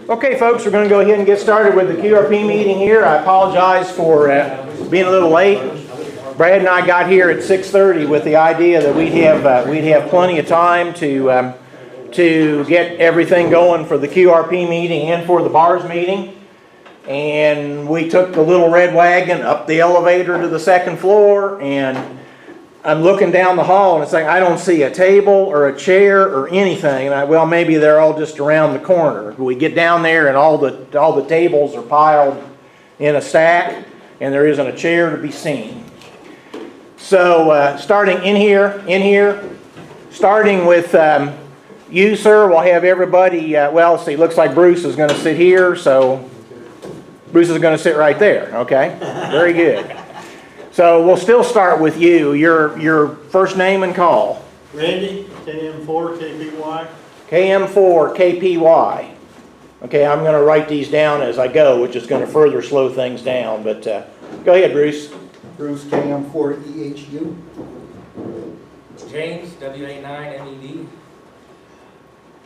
Okay, folks, we're going to go ahead and get started with the QRP meeting here. I apologize for being a little late. Brad and I got here at 6:30 with the idea that we'd have plenty of time to get everything going for the QRP meeting and for the bars meeting. And we took the little red wagon up the elevator to the second floor, and I'm looking down the hall and it's like I don't see a table or a chair or anything. And well, maybe they're all just around the corner. We get down there and all the tables are piled in a stack, and there isn't a chair to be seen. So starting in here, starting with you, sir, we'll have everybody. Well, see, looks like Bruce is going to sit here, so Bruce is going to sit right there. Okay, very good. So we'll still start with you. Your first name and call. Randy, KM4 KPY. KM4 KPY. Okay, I'm going to write these down as I go, which is going to further slow things down. But go ahead, Bruce. Bruce, KM4 EHU. James, W89MED.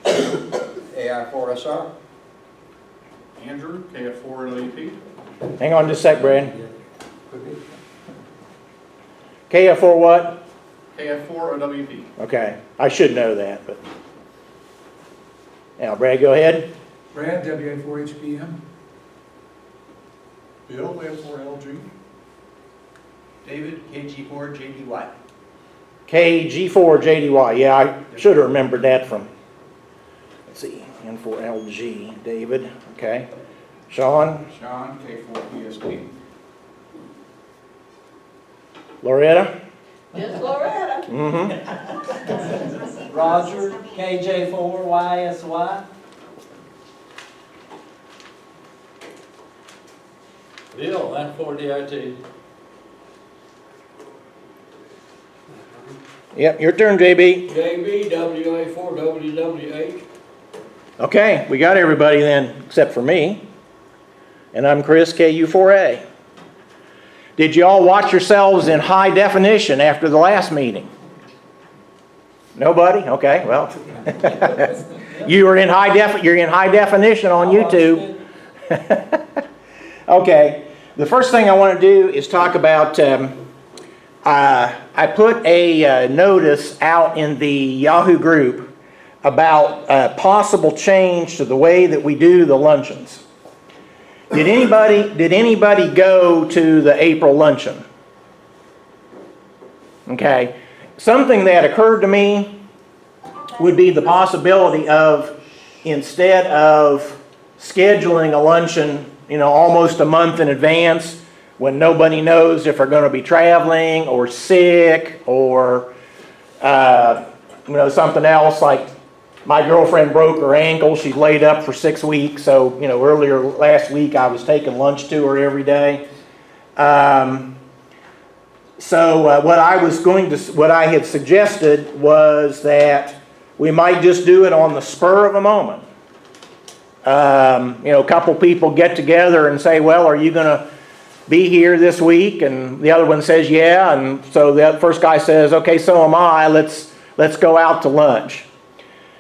AI4SR. Andrew, KF4LEP. Hang on just a sec, Brad. KF4 what? KF4OWP. Okay, I should know that, but now, Brad, go ahead. Brad, WA4HPM. Bill, F4LG. David, KG4JDY. KG4JDY. Yeah, I should have remembered that from, let's see, N4LG. David, okay. Sean, Sean, K4PSP. Loretta. Just Loretta. Mm-hmm. Roger, KJ4YSY. Bill, N4DIT. Yep, your turn, JB. JB, WA4WWH. Okay, we got everybody then, except for me. And I'm Chris, KU4A. Did you all watch yourselves in high definition after the last meeting? Nobody? Okay, well. You're in high definition on YouTube. Okay, the first thing I want to do is talk about, I put a notice out in the Yahoo group about possible change to the way that we do the luncheons. Did anybody go to the April luncheon? Okay. Something that occurred to me would be the possibility of, instead of scheduling a luncheon, almost a month in advance, when nobody knows if they're going to be traveling or sick or something else, like my girlfriend broke her ankle. She's laid up for 6 weeks. So, earlier last week I was taking lunch to her every day. What I had suggested was that we might just do it on the spur of a moment. A couple people get together and say, well, are you going to be here this week? And the other one says, yeah. And so the first guy says, okay, so am I. Let's go out to lunch.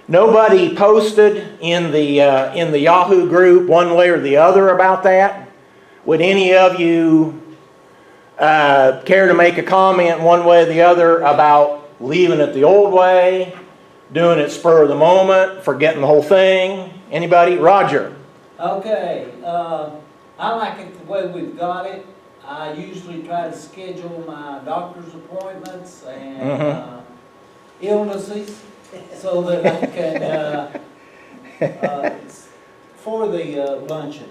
Nobody posted in the Yahoo group one way or the other about that. Would any of you care to make a comment one way or the other about leaving it the old way, doing it spur of the moment, forgetting the whole thing? Anybody? Roger. Okay, I like it the way we've got it. I usually try to schedule my doctor's appointments and illnesses so that I can, for the luncheon.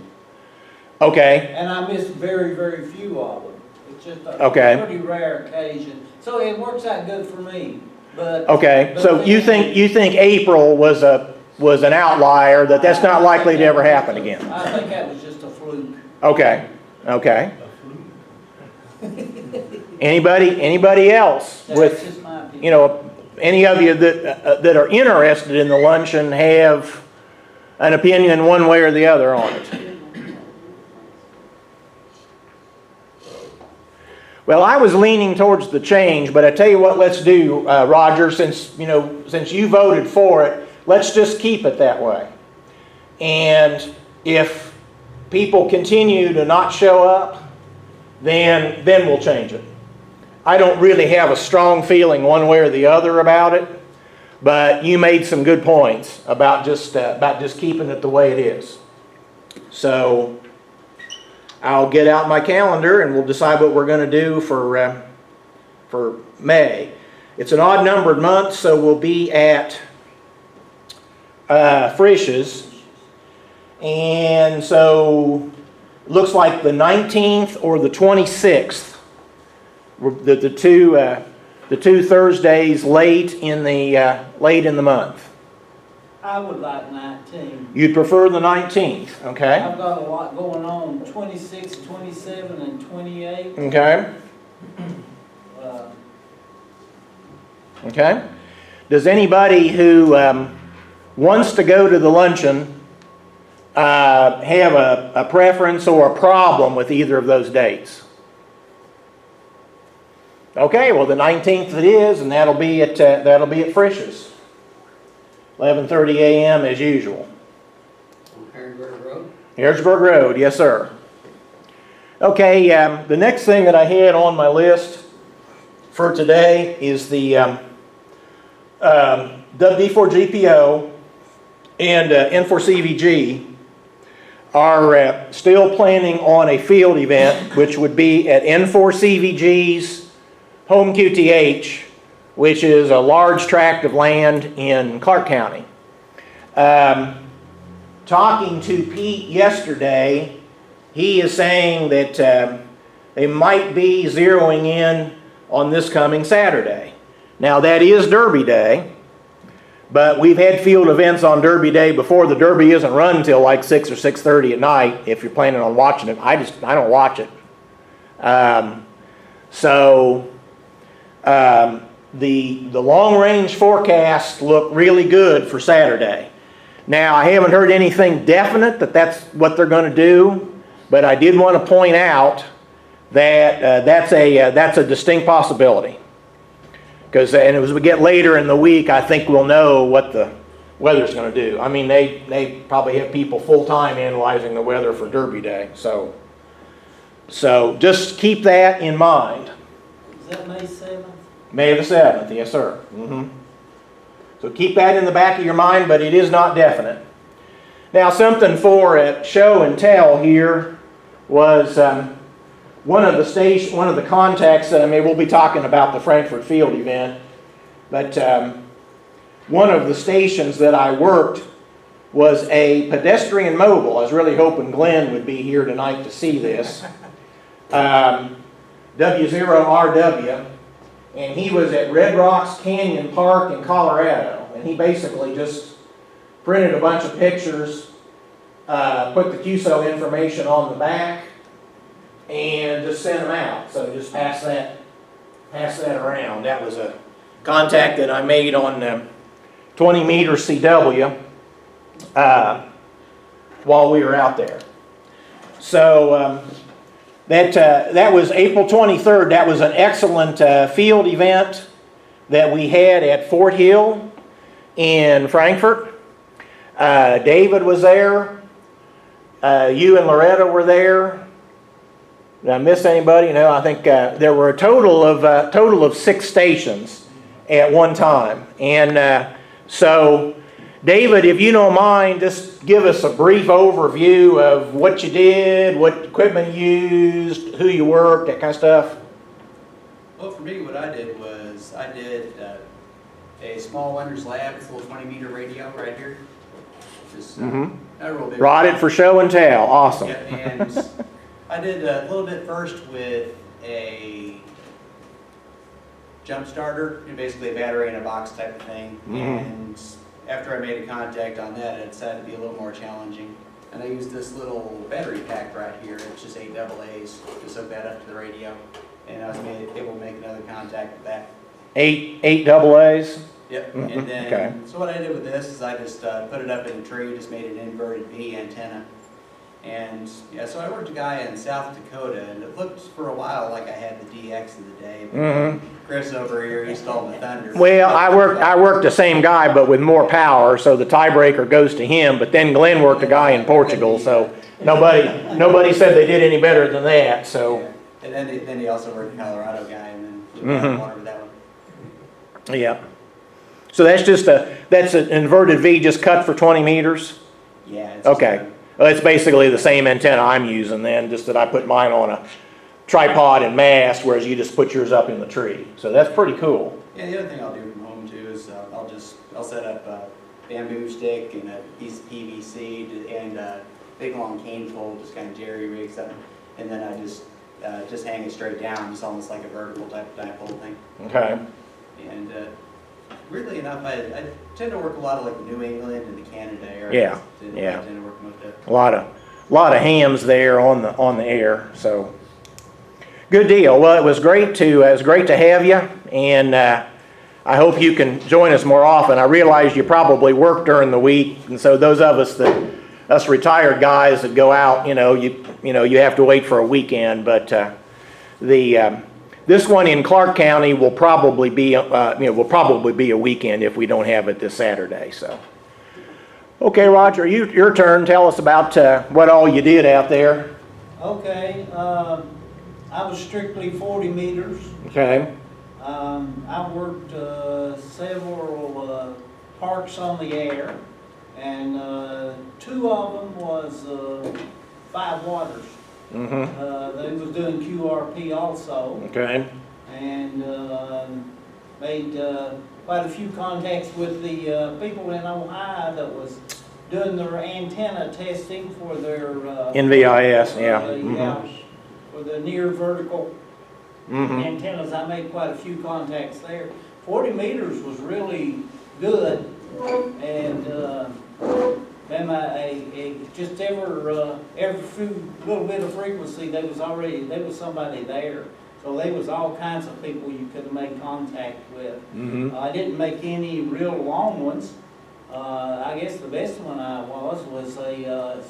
Okay. And I miss very, very few of them. It's just a pretty rare occasion. So it works out good for me. But so you think April was an outlier, that's not likely to ever happen again? I think that was just a fluke. Okay. Anybody else That's just my opinion. any of you that are interested in the luncheon have an opinion one way or the other on it? Well, I was leaning towards the change, but I tell you what, let's do, Roger, since you voted for it, let's just keep it that way. And if people continue to not show up, then we'll change it. I don't really have a strong feeling one way or the other about it, but you made some good points about just keeping it the way it is. So I'll get out my calendar and we'll decide what we're going to do for May. It's an odd numbered month, so we'll be at Frisch's, and so looks like the 19th or the 26th. The two Thursdays late in the month. I would like 19. You'd prefer the 19th, okay? I've got a lot going on, 26, 27, and 28. Okay. Uh, Okay. Does anybody who wants to go to the luncheon have a preference or a problem with either of those dates? Okay, well the 19th it is, and that'll be at Frisch's, 11:30 a.m. as usual. On Harrisburg Road. Harrisburg Road, yes sir. Okay, the next thing that I had on my list for today is the D4GPO and N4CVG are still planning on a field event, which would be at N4CVG's home QTH, which is a large tract of land in Clark County. Talking to Pete yesterday, he is saying that they might be zeroing in on this coming Saturday. Now that is Derby Day, but we've had field events on Derby Day before. The Derby isn't run until like 6 or 6:30 at night if you're planning on watching it. I don't watch it. The long range forecasts look really good for Saturday. Now I haven't heard anything definite that that's what they're going to do, but I did want to point out that that's a distinct possibility. Because and as we get later in the week, I think we'll know what the weather's going to do. I mean, they probably have people full-time analyzing the weather for Derby Day. So just keep that in mind. Is that May 7th? May the 7th, yes sir. So keep that in the back of your mind, but it is not definite. Now something for show and tell here was one of the contacts. I mean, we'll be talking about the Frankfurt Field event, but one of the stations that I worked was a pedestrian mobile. I was really hoping Glenn would be here tonight to see this. W0RW, and he was at Red Rocks Canyon Park in Colorado, and he basically just printed a bunch of pictures, put the QSO information on the back, and just sent them out. So just pass that around. That was a contact that I made on 20 meter CW while we were out there. So that was April 23rd. That was an excellent field event that we had at Fort Hill in Frankfurt. David was there. You and Loretta were there. Did I miss anybody? No, I think there were a total of 6 stations at one time. And so, David, if you don't mind, just give us a brief overview of what you did, what equipment you used, who you worked, that kind of stuff. Well, for me, what I did was I did a small Wonders Lab, it's a little 20 meter radio right here. Just not real big. Brought it for show and tell. Awesome. Yep, and I did a little bit first with a jump starter, basically a battery in a box type of thing. And after I made a contact on that, it decided to be a little more challenging. And I used this little battery pack right here. It's just 8 AA's. Just hook that up to the radio. And I was able to make another contact with that. 8 AA's? Yep. And then, okay. so what I did with this is I just put it up in a tree, just made an inverted V antenna. And yeah, so I worked a guy in South Dakota, and it looked for a while like I had the DX of the day. But Chris over here, he stole my thunder. Well, I worked the same guy, but with more power, so the tiebreaker goes to him, but then Glenn worked a guy in Portugal, so nobody said they did any better than that, so. Yeah. And then he also worked a Colorado guy, and then flew out of water with that one. Yeah. So that's an inverted V just cut for 20 meters? Yeah. It's Okay. Well, it's basically the same antenna I'm using then, just that I put mine on a tripod and mast, whereas you just put yours up in the tree. So that's pretty cool. Yeah, the other thing I'll do from home too is I'll set up a bamboo stick and a piece of PVC and a big long cane pole, just kind of jerry rig something, and then I just hang it straight down, just almost like a vertical type of dipole thing. Okay. And weirdly enough, I tend to work a lot of like New England and the Canada area. Yeah, I yeah. tend to work most of it. A lot of hams there on the air, so. Good deal. Well, it was great to have you, and I hope you can join us more often. I realize you probably work during the week, and so those of us retired guys that go out, you have to wait for a weekend. But this one in Clark County will probably be a weekend if we don't have it this Saturday. So, okay, Roger, your turn. Tell us about what all you did out there. Okay, I was strictly 40 meters. Okay. I worked several parks on the air, and 2 of them was 5 waters. They was doing QRP also, Okay. and made quite a few contacts with the people in Ohio that was doing their antenna testing for their NVIS, yeah. For the near vertical antennas. I made quite a few contacts there. 40 meters was really good, and then just every few little bit of frequency there was somebody there. So there was all kinds of people you could make contact with. I didn't make any real long ones. I guess the best one I was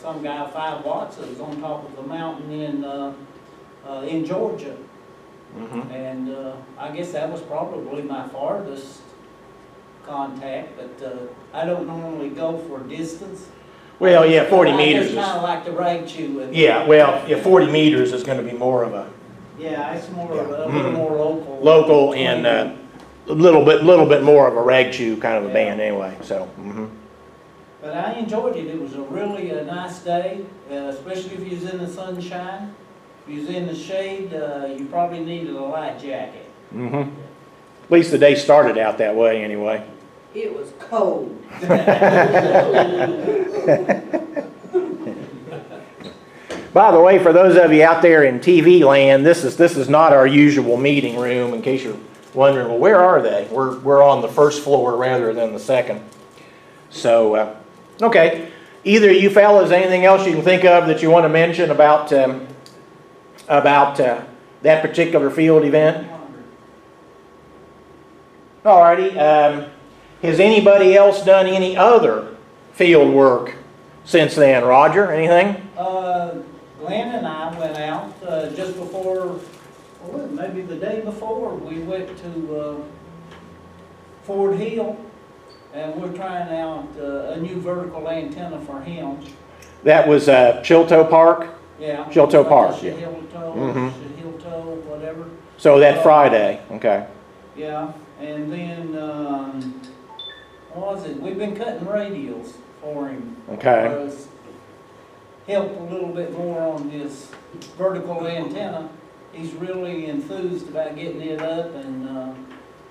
some guy 5 watts that was on top of the mountain in Georgia. And I guess that was probably my farthest contact, but I don't normally go for distance. Well, yeah, 40 meters. I just kind of like to rag chew with it. Yeah, well, yeah, 40 meters is going to be more of a Yeah, it's more of a little more local. local and a little bit more of a rag chew kind of a band anyway. So. But I enjoyed it. It was a really nice day, especially if you was in the sunshine. If you was in the shade, you probably needed a light jacket. At least the day started out that way anyway. It was cold. By the way, for those of you out there in TV land, this is not our usual meeting room. In case you're wondering, well, where are they? We're on the first floor rather than the second. So, okay. Either you fellas, anything else you can think of that you want to mention about that particular field event? Alrighty. Has anybody else done any other field work since then? Roger, anything? Glenn and I went out just before, maybe the day before, we went to Ford Hill, and we're trying out a new vertical antenna for him. That was Chilto Park? Yeah. Chilto Park, yeah. Shahilto, whatever. So that Friday, okay. Yeah, and then, what was it? We've been cutting radials for him. Okay. Help a little bit more on his vertical antenna. He's really enthused about getting it up and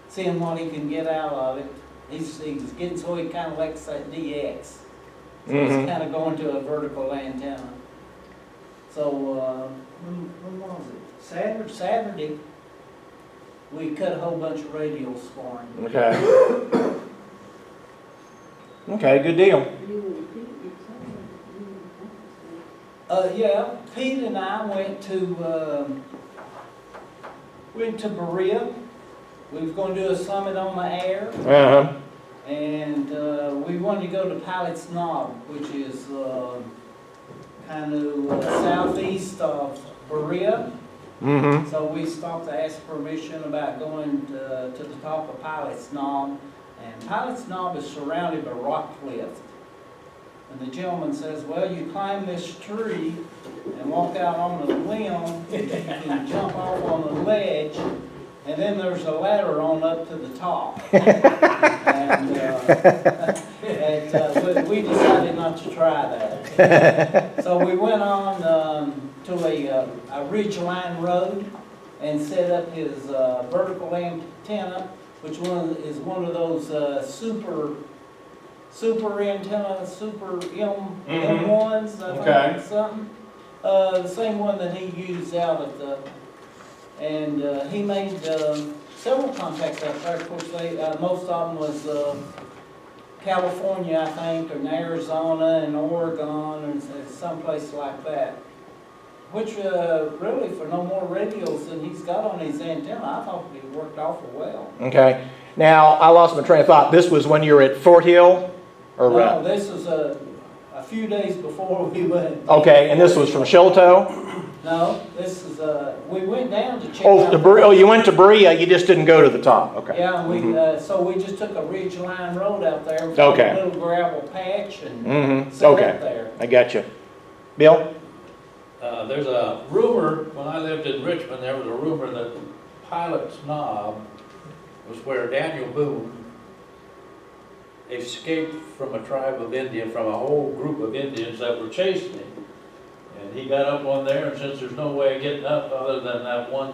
seeing what he can get out of it. He's getting so he kind of likes that DX. So he's kind of going to a vertical antenna. So when was it? Saturday, we cut a whole bunch of radials for him. Okay. Okay, good deal. Yeah, Pete and I went to Berea. We was going to do a summit on the air, and we wanted to go to Pilot's Knob, which is kind of southeast of Berea. Mm-hmm. So we stopped to ask permission about going to the top of Pilot's Knob. And Pilot's Knob is surrounded by rock cliffs. And the gentleman says, well, you climb this tree and walk out on the limb, and you can jump off on the ledge, and then there's a ladder on up to the top. And we decided not to try that. So we went on to a ridgeline road and set up his vertical antenna, which is one of those super antenna, super M1s, I think, something. The same one that he used out at the, and he made several contacts out there. Of course, most of them was California, I think, and Arizona and Oregon and someplace like that. Which really, for no more radios than he's got on his antenna, I thought it worked awful well. Okay. Now, I lost my train of thought. This was when you were at Fort Hill? Or, No, this was a few days before we went. okay, and this was from Sholto? No, this is, we went down to check Oh, out. you went to Berea, you just didn't go to the top, okay. Yeah, so we just took a ridge line road out there. Found Okay. a little gravel patch and Mm-hmm, set up okay, there. I got you. Bill? There's a rumor, when I lived in Richmond, there was a rumor that Pilot's Knob was where Daniel Boone escaped from a tribe of Indian, from a whole group of Indians that were chasing him. And he got up on there, and since there's no way of getting up other than that one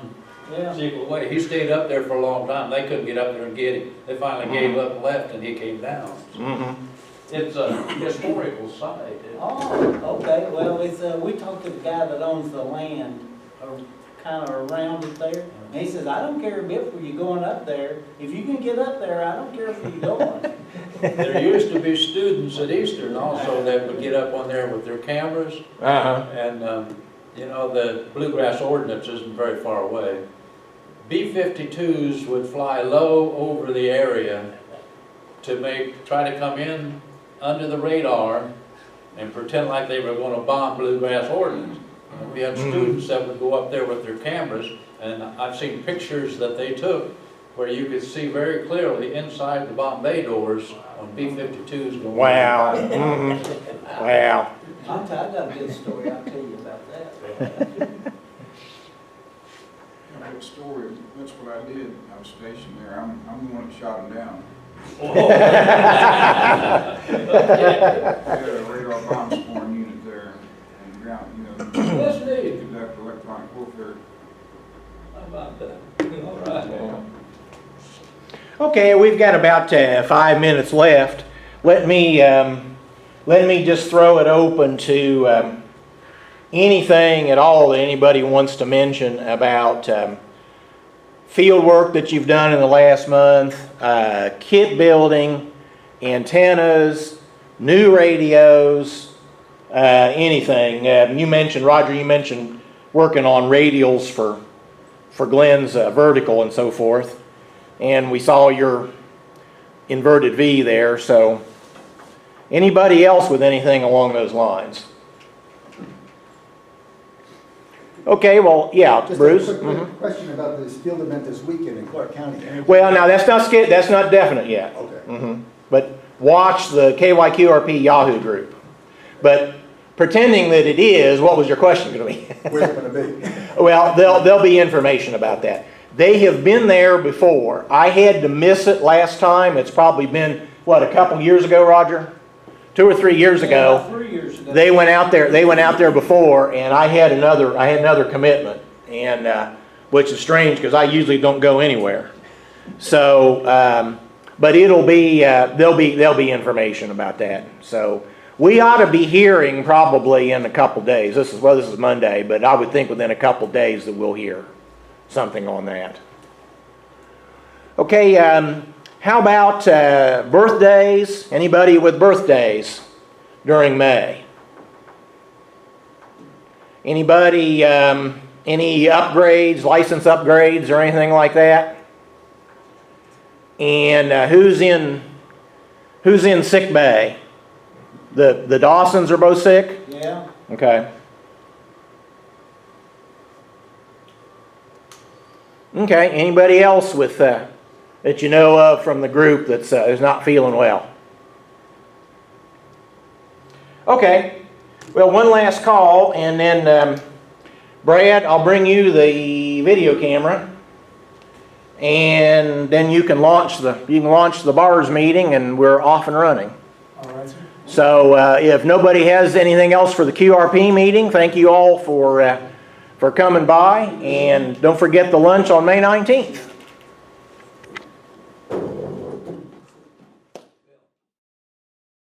Yeah. secret way, he stayed up there for a long time. They couldn't get up there and get him. They finally gave up and left, and he came down. Mm-hmm. It's a historical site. Oh, okay, well, it's, we talked to the guy that owns the land, kind of around it there. And he says, I don't care a bit for you going up there. If you can get up there, I don't care if you're going. There used to be students at Eastern also that would get up on there with their cameras. Uh-huh. And, you know, the Bluegrass Ordinance isn't very far away. B-52s would fly low over the area to try to come in under the radar and pretend like they were going to bomb Bluegrass Ordinance. And we had students that would go up there with their cameras, and I've seen pictures that they took where you could see very clearly inside the bomb bay doors on B-52s going. Wow. Mm-hmm. Wow. I got a good story I'll tell you about that. A good story, that's what I did, I was stationed there, I'm the one that shot him down. We had a radar bomb scoring unit there, and ground, Yes, indeed. conduct electronic warfare. How about that? All right. Okay, we've got about 5 minutes left. Let me just throw it open to anything at all that anybody wants to mention about field work that you've done in the last month, kit building, antennas, new radios, anything. You mentioned, Roger, you mentioned working on radials for Glenn's vertical and so forth. And we saw your inverted V there, so anybody else with anything along those lines? Okay, well, yeah, Just Bruce? a quick question about this field event this weekend in Clark County. Well, now, that's not definite yet. Okay. But watch the KY-QRP Yahoo group. But pretending that it is, what was your question going to be? Where's it going to be? Well, there'll be information about that. They have been there before. I had to miss it last time. It's probably been, what, a couple years ago, Roger? 2 or 3 years ago. About 3 years ago. They went out there before, and I had another commitment, and which is strange because I usually don't go anywhere. So, but it'll be there'll be information about that. So we ought to be hearing probably in a couple days. This is Monday, but I would think within a couple days that we'll hear something on that. Okay. How about birthdays? Anybody with birthdays during May? Anybody, any upgrades, license upgrades or anything like that? And who's in sick bay? The Dawsons are both sick? Yeah. Okay. Okay, anybody else with, that you know of from the group that's is not feeling well? Okay, well, one last call, and then Brad, I'll bring you the video camera, and then you can launch the bars meeting, and we're off and running. All right, sir. So if nobody has anything else for the QRP meeting, thank you all for coming by, and don't forget the lunch on May 19th.